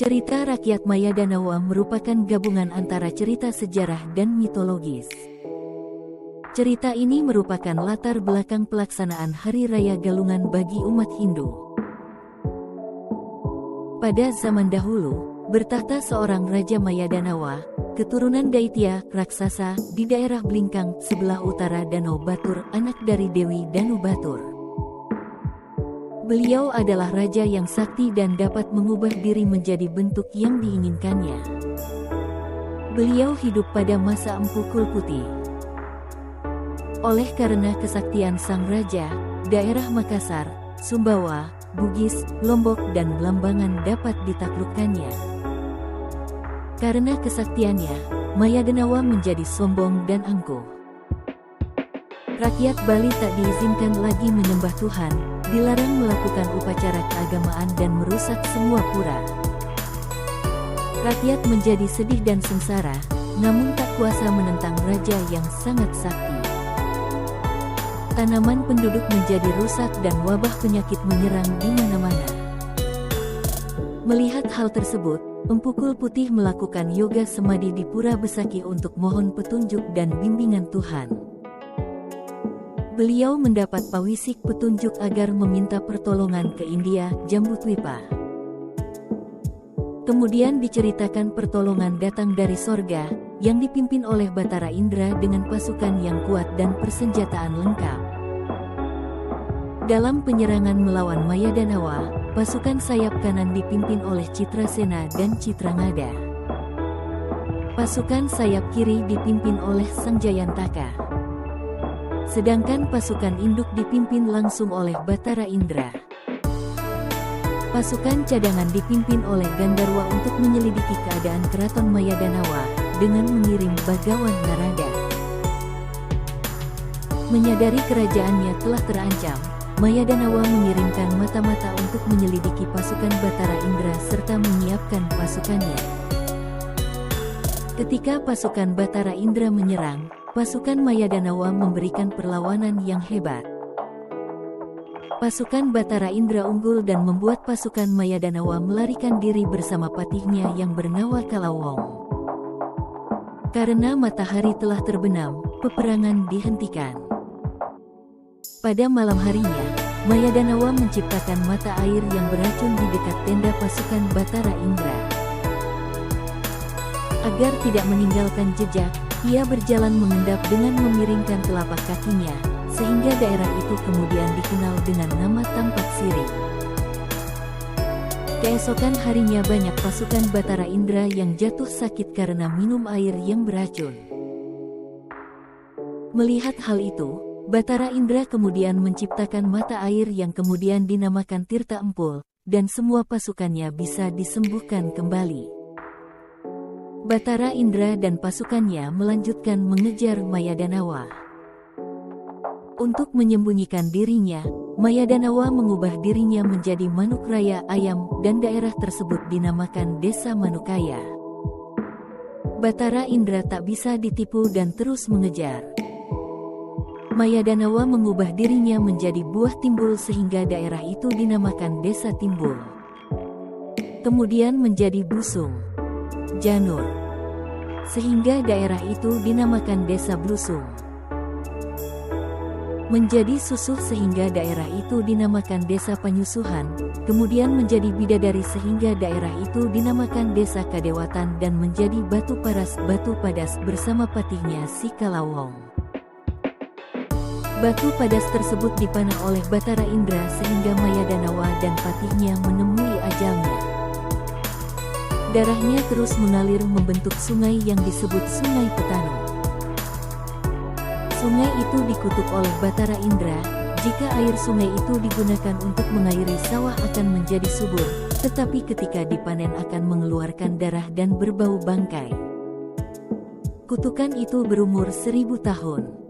Cerita rakyat Maya Danawa merupakan gabungan antara cerita sejarah dan mitologis. Cerita ini merupakan latar belakang pelaksanaan Hari Raya Galungan bagi umat Hindu. Pada zaman dahulu, bertahta seorang Raja Maya Danawa, keturunan Daitya, raksasa, di daerah Blingkang, sebelah utara Danau Batur, anak dari Dewi Danu Batur. Beliau adalah raja yang sakti dan dapat mengubah diri menjadi bentuk yang diinginkannya. Beliau hidup pada masa Empu Kulkuti. Oleh karena kesaktian sang raja, daerah Makassar, Sumbawa, Bugis, Lombok dan Blambangan dapat ditaklukkannya. Karena kesaktiannya, Maya Danawa menjadi sombong dan angkuh. Rakyat Bali tak diizinkan lagi menyembah Tuhan, dilarang melakukan upacara keagamaan dan merusak semua pura. Rakyat menjadi sedih dan sengsara, namun tak kuasa menentang raja yang sangat sakti. Tanaman penduduk menjadi rusak dan wabah penyakit menyerang di mana-mana. Melihat hal tersebut, Empu Kulputih melakukan yoga semadi di Pura Besaki untuk mohon petunjuk dan bimbingan Tuhan. Beliau mendapat pawisik petunjuk agar meminta pertolongan ke India, Jambudwipa. Kemudian diceritakan pertolongan datang dari sorga, yang dipimpin oleh Batara Indra dengan pasukan yang kuat dan persenjataan lengkap. Dalam penyerangan melawan Maya Danawa, pasukan sayap kanan dipimpin oleh Citrasena dan Citrangada. Pasukan sayap kiri dipimpin oleh Sang Jayantaka. Sedangkan pasukan induk dipimpin langsung oleh Batara Indra. Pasukan cadangan dipimpin oleh Gandarwa untuk menyelidiki keadaan keraton Maya Danawa, dengan mengirim Bagawan Narada. Menyadari kerajaannya telah terancam, Maya Danawa mengirimkan mata-mata untuk menyelidiki pasukan Batara Indra serta menyiapkan pasukannya. Ketika pasukan Batara Indra menyerang, pasukan Maya Danawa memberikan perlawanan yang hebat. Pasukan Batara Indra unggul dan membuat pasukan Maya Danawa melarikan diri bersama patihnya yang bernama Kalawong. Karena matahari telah terbenam, peperangan dihentikan. Pada malam harinya, Maya Danawa menciptakan mata air yang beracun di dekat tenda pasukan Batara Indra. Agar tidak meninggalkan jejak, ia berjalan mengendap dengan memiringkan telapak kakinya, sehingga daerah itu kemudian dikenal dengan nama Tampak Siri. Keesokan harinya banyak pasukan Batara Indra yang jatuh sakit karena minum air yang beracun. Melihat hal itu, Batara Indra kemudian menciptakan mata air yang kemudian dinamakan Tirta Empul, dan semua pasukannya bisa disembuhkan kembali. Batara Indra dan pasukannya melanjutkan mengejar Maya Danawa. Untuk menyembunyikan dirinya, Maya Danawa mengubah dirinya menjadi manuk raya ayam dan daerah tersebut dinamakan Desa Manukaya. Batara Indra tak bisa ditipu dan terus mengejar. Maya Danawa mengubah dirinya menjadi buah timbul sehingga daerah itu dinamakan Desa Timbul. Kemudian menjadi busung, janur, sehingga daerah itu dinamakan Desa Blusung. Menjadi susuh sehingga daerah itu dinamakan Desa Panyusuhan, kemudian menjadi bidadari sehingga daerah itu dinamakan Desa Kadewatan dan menjadi Batu Padas bersama patihnya si Kalawong. Batu Padas tersebut dipanah oleh Batara Indra sehingga Maya Danawa dan patihnya menemui ajalnya. Darahnya terus mengalir membentuk sungai yang disebut Sungai Petano. Sungai itu dikutuk oleh Batara Indra. Jika air sungai itu digunakan untuk mengairi sawah akan menjadi subur, tetapi ketika dipanen akan mengeluarkan darah dan berbau bangkai. Kutukan itu berumur 1000 tahun.